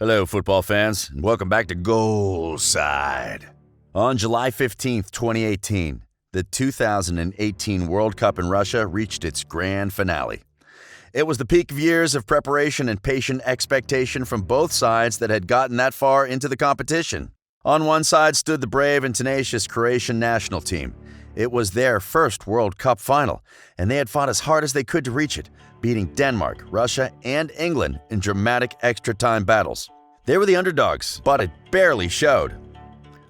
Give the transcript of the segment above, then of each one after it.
Hello, football fans, and welcome back to Goalside. On July 15th, 2018, the 2018 World Cup in Russia reached its grand finale. It was the peak of years of preparation and patient expectation from both sides that had gotten that far into the competition. On one side stood the brave and tenacious Croatian National Team. It was their first World Cup final, and they had fought as hard as they could to reach it, beating Denmark, Russia, and England in dramatic extra-time battles. They were the underdogs, but it barely showed.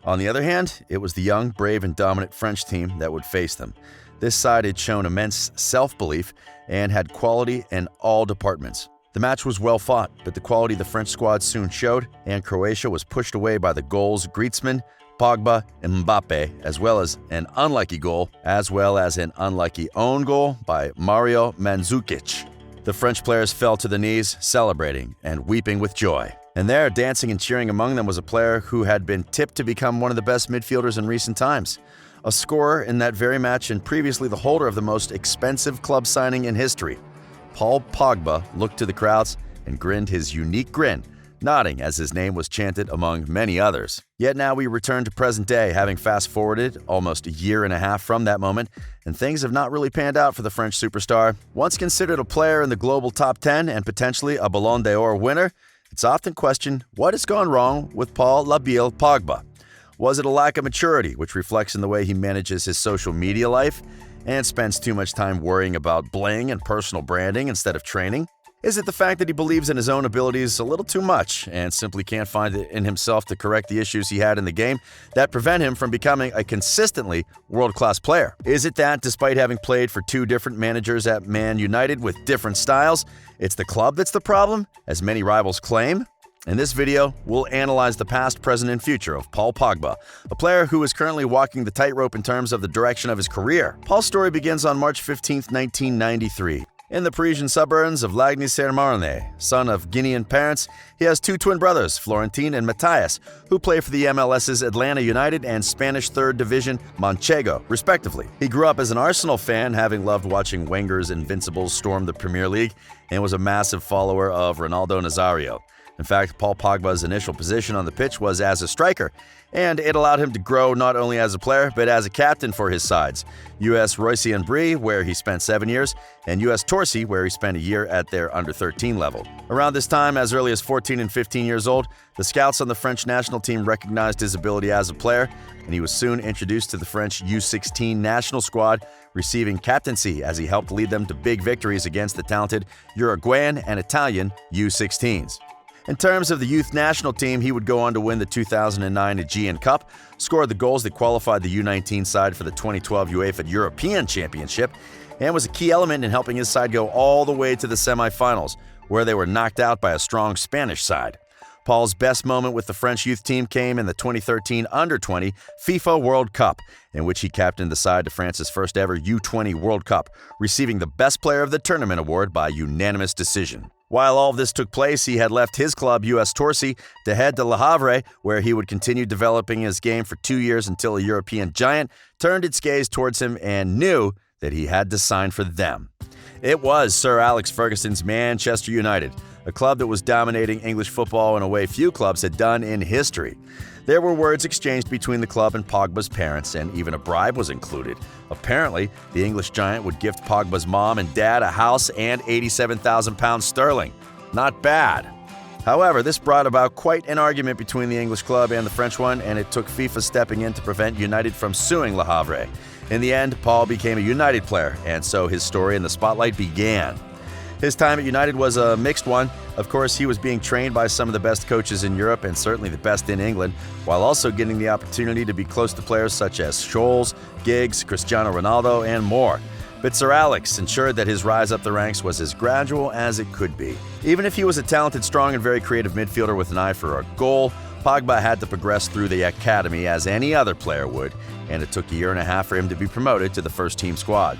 On the other hand, it was the young, brave, and dominant French team that would face them. This side had shown immense self-belief and had quality in all departments. The match was well fought, but the quality the French squad soon showed, and Croatia was pushed away by the goals Griezmann, Pogba, and Mbappe, as well as an unlucky goal, as well as an unlucky own goal by Mario Mandzukic. The French players fell to the knees, celebrating and weeping with joy. And there, dancing and cheering among them, was a player who had been tipped to become one of the best midfielders in recent times. A scorer in that very match and previously the holder of the most expensive club signing in history. Paul Pogba looked to the crowds and grinned his unique grin, nodding as his name was chanted among many others. Yet now we return to present day, having fast-forwarded almost a year and a half from that moment, and things have not really panned out for the French superstar. Once considered a player in the global top 10 and potentially a Ballon d'Or winner, it's often questioned what has gone wrong with Paul Labile Pogba. Was it a lack of maturity, which reflects in the way he manages his social media life and spends too much time worrying about bling and personal branding instead of training? Is it the fact that he believes in his own abilities a little too much and simply can't find it in himself to correct the issues he had in the game that prevent him from becoming a consistently world-class player? Is it that, despite having played for two different managers at Man United with different styles, it's the club that's the problem, as many rivals claim? In this video, we'll analyze the past, present, and future of Paul Pogba, a player who is currently walking the tightrope in terms of the direction of his career. Paul's story begins on March 15, 1993. In the Parisian suburbs of Lagny-sur-Marne, son of Guinean parents, he has two twin brothers, Florentine and Matthias, who play for the MLS's Atlanta United and Spanish 3rd Division Manchego, respectively. He grew up as an Arsenal fan, having loved watching Wenger's Invincibles storm the Premier League, and was a massive follower of Ronaldo Nazario. In fact, Paul Pogba's initial position on the pitch was as a striker, and it allowed him to grow not only as a player, but as a captain for his sides. US Roissy and Brie, where he spent 7 years, and US Torcy, where he spent a year at their under-13 level. Around this time, as early as 14 and 15 years old, the scouts on the French national team recognized his ability as a player, and he was soon introduced to the French U16 national squad, receiving captaincy as he helped lead them to big victories against the talented Uruguayan and Italian U16s. In terms of the youth national team, he would go on to win the 2009 Aegean Cup, score the goals that qualified the U19 side for the 2012 UEFA European Championship, and was a key element in helping his side go all the way to the semifinals, where they were knocked out by a strong Spanish side. Paul's best moment with the French youth team came in the 2013 Under-20 FIFA World Cup, in which he captained the side to France's first ever U20 World Cup, receiving the Best Player of the Tournament award by unanimous decision. While all of this took place, he had left his club, US Torcy, to head to Le Havre, where he would continue developing his game for 2 years until a European giant turned its gaze towards him and knew that he had to sign for them. It was Sir Alex Ferguson's Manchester United, a club that was dominating English football in a way few clubs had done in history. There were words exchanged between the club and Pogba's parents, and even a bribe was included. Apparently, the English giant would gift Pogba's mom and dad a house and £87,000 sterling. Not bad. However, this brought about quite an argument between the English club and the French one, and it took FIFA stepping in to prevent United from suing Le Havre. In the end, Paul became a United player, and so his story in the spotlight began. His time at United was a mixed one. Of course, he was being trained by some of the best coaches in Europe and certainly the best in England, while also getting the opportunity to be close to players such as Scholes, Giggs, Cristiano Ronaldo, and more. But Sir Alex ensured that his rise up the ranks was as gradual as it could be. Even if he was a talented, strong, and very creative midfielder with an eye for a goal, Pogba had to progress through the academy as any other player would, and it took a year and a half for him to be promoted to the first-team squad.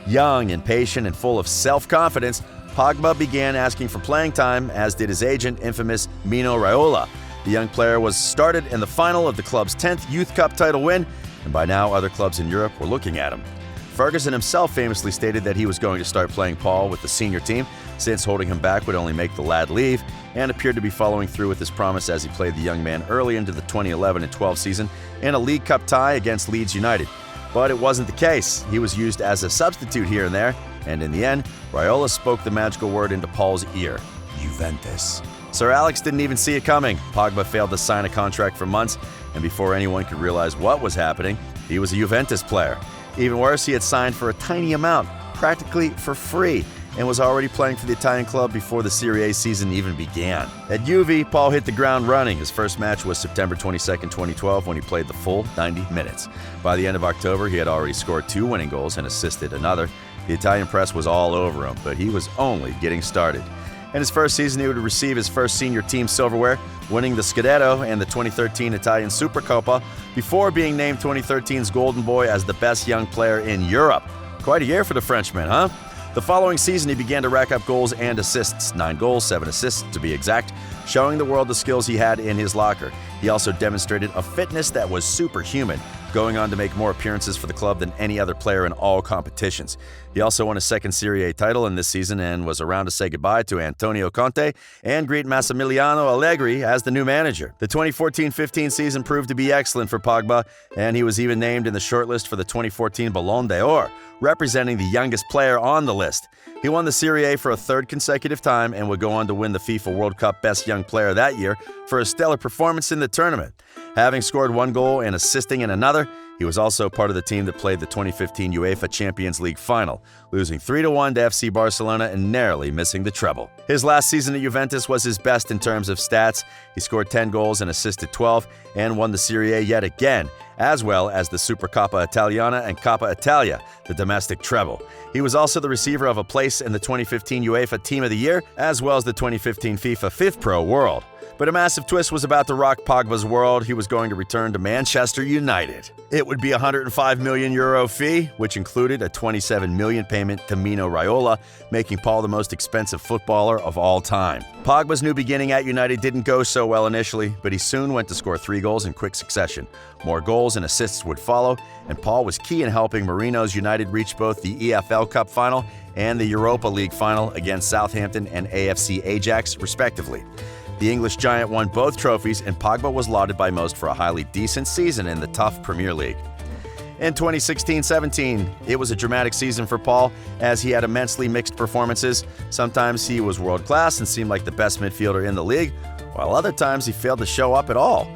Young and patient and full of self-confidence, Pogba began asking for playing time, as did his agent, infamous Mino Raiola. The young player was started in the final of the club's 10th Youth Cup title win, and by now other clubs in Europe were looking at him. Ferguson himself famously stated that he was going to start playing Paul with the senior team, since holding him back would only make the lad leave, and appeared to be following through with his promise as he played the young man early into the 2011 and 12 season in a League Cup tie against Leeds United. But it wasn't the case. He was used as a substitute here and there, and in the end, Raiola spoke the magical word into Paul's ear: Juventus. Sir Alex didn't even see it coming. Pogba failed to sign a contract for months, and before anyone could realize what was happening, he was a Juventus player. Even worse, he had signed for a tiny amount, practically for free, and was already playing for the Italian club before the Serie A season even began. At Juve, Paul hit the ground running. His first match was September 22, 2012, when he played the full 90 minutes. By the end of October, he had already scored 2 winning goals and assisted another. The Italian press was all over him, but he was only getting started. In his first season, he would receive his first senior team silverware, winning the Scudetto and the 2013 Italian Supercoppa, before being named 2013's Golden Boy as the best young player in Europe. Quite a year for the Frenchman, huh? The following season, he began to rack up goals and assists, 9 goals, 7 assists to be exact, showing the world the skills he had in his locker. He also demonstrated a fitness that was superhuman, going on to make more appearances for the club than any other player in all competitions. He also won a second Serie A title in this season and was around to say goodbye to Antonio Conte and greet Massimiliano Allegri as the new manager. The 2014-15 season proved to be excellent for Pogba, and he was even named in the shortlist for the 2014 Ballon d'Or, representing the youngest player on the list. He won the Serie A for a third consecutive time and would go on to win the FIFA World Cup Best Young Player that year for a stellar performance in the tournament. Having scored 1 goal and assisting in another, he was also part of the team that played the 2015 UEFA Champions League final, losing 3-1 to FC Barcelona and narrowly missing the treble. His last season at Juventus was his best in terms of stats. He scored 10 goals and assisted 12 and won the Serie A yet again, as well as the Supercoppa Italiana and Coppa Italia, the domestic treble. He was also the receiver of a place in the 2015 UEFA Team of the Year, as well as the 2015 FIFA FIFPro World. But a massive twist was about to rock Pogba's world. He was going to return to Manchester United. It would be a €105 million fee, which included a $27 million payment to Mino Raiola, making Paul the most expensive footballer of all time. Pogba's new beginning at United didn't go so well initially, but he soon went to score 3 goals in quick succession. More goals and assists would follow, and Paul was key in helping Marino's United reach both the EFL Cup final and the Europa League final against Southampton and AFC Ajax, respectively. The English giant won both trophies, and Pogba was lauded by most for a highly decent season in the tough Premier League. In 2016-17, it was a dramatic season for Paul, as he had immensely mixed performances. Sometimes he was world-class and seemed like the best midfielder in the league, while other times he failed to show up at all.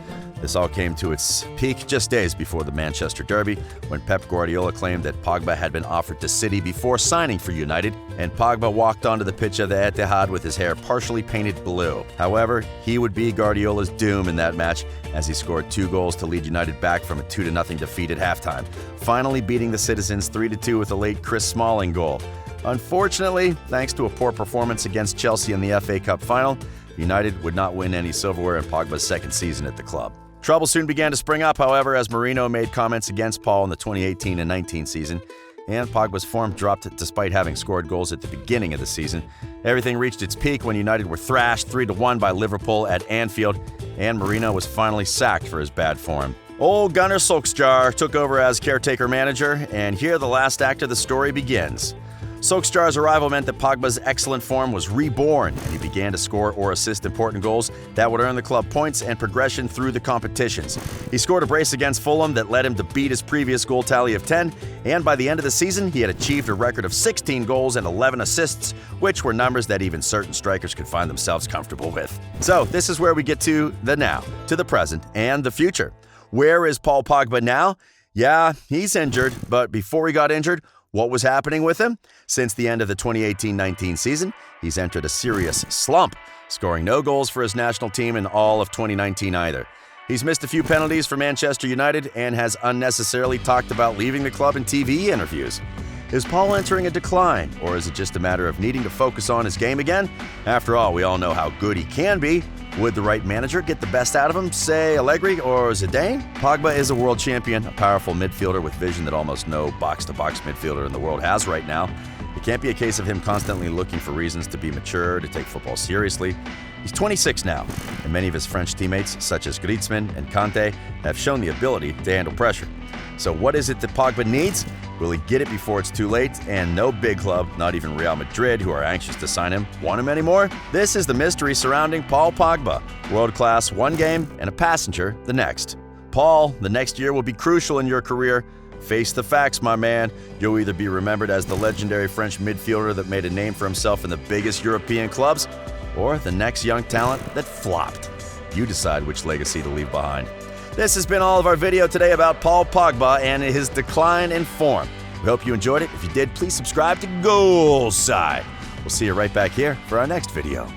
This all came to its peak just days before the Manchester Derby, when Pep Guardiola claimed that Pogba had been offered to City before signing for United, and Pogba walked onto the pitch of the Etihad with his hair partially painted blue. However, he would be Guardiola's doom in that match, as he scored 2 goals to lead United back from a 2-0 defeat at halftime, finally beating the citizens 3-2 with a late Chris Smalling goal. Unfortunately, thanks to a poor performance against Chelsea in the FA Cup final, United would not win any silverware in Pogba's second season at the club. Trouble soon began to spring up, however, as Marino made comments against Paul in the 2018 and 19 season, and Pogba's form dropped despite having scored goals at the beginning of the season. Everything reached its peak when United were thrashed 3-1 by Liverpool at Anfield, and Marino was finally sacked for his bad form. Old Gunnar Solskjaer took over as caretaker manager, and here the last act of the story begins. Solskjaer's arrival meant that Pogba's excellent form was reborn, and he began to score or assist important goals that would earn the club points and progression through the competitions. He scored a brace against Fulham that led him to beat his previous goal tally of 10, and by the end of the season, he had achieved a record of 16 goals and 11 assists, which were numbers that even certain strikers could find themselves comfortable with. So, this is where we get to the now, to the present, and the future. Where is Paul Pogba now? Yeah, he's injured, but before he got injured, what was happening with him? Since the end of the 2018-19 season, he's entered a serious slump, scoring no goals for his national team in all of 2019 either. He's missed a few penalties for Manchester United and has unnecessarily talked about leaving the club in TV interviews. Is Paul entering a decline, or is it just a matter of needing to focus on his game again? After all, we all know how good he can be. Would the right manager get the best out of him, say Allegri or Zidane? Pogba is a world champion, a powerful midfielder with vision that almost no box-to-box midfielder in the world has right now. It can't be a case of him constantly looking for reasons to be mature, to take football seriously. He's 26 now, and many of his French teammates, such as Griezmann and Kanté, have shown the ability to handle pressure. So what is it that Pogba needs? Will he get it before it's too late? And no big club, not even Real Madrid, who are anxious to sign him, want him anymore? This is the mystery surrounding Paul Pogba. World class one game and a passenger the next. Paul, the next year will be crucial in your career. Face the facts, my man. You'll either be remembered as the legendary French midfielder that made a name for himself in the biggest European clubs, or the next young talent that flopped. You decide which legacy to leave behind. This has been all of our video today about Paul Pogba and his decline in form. We hope you enjoyed it. If you did, please subscribe to Goalside. We'll see you right back here for our next video.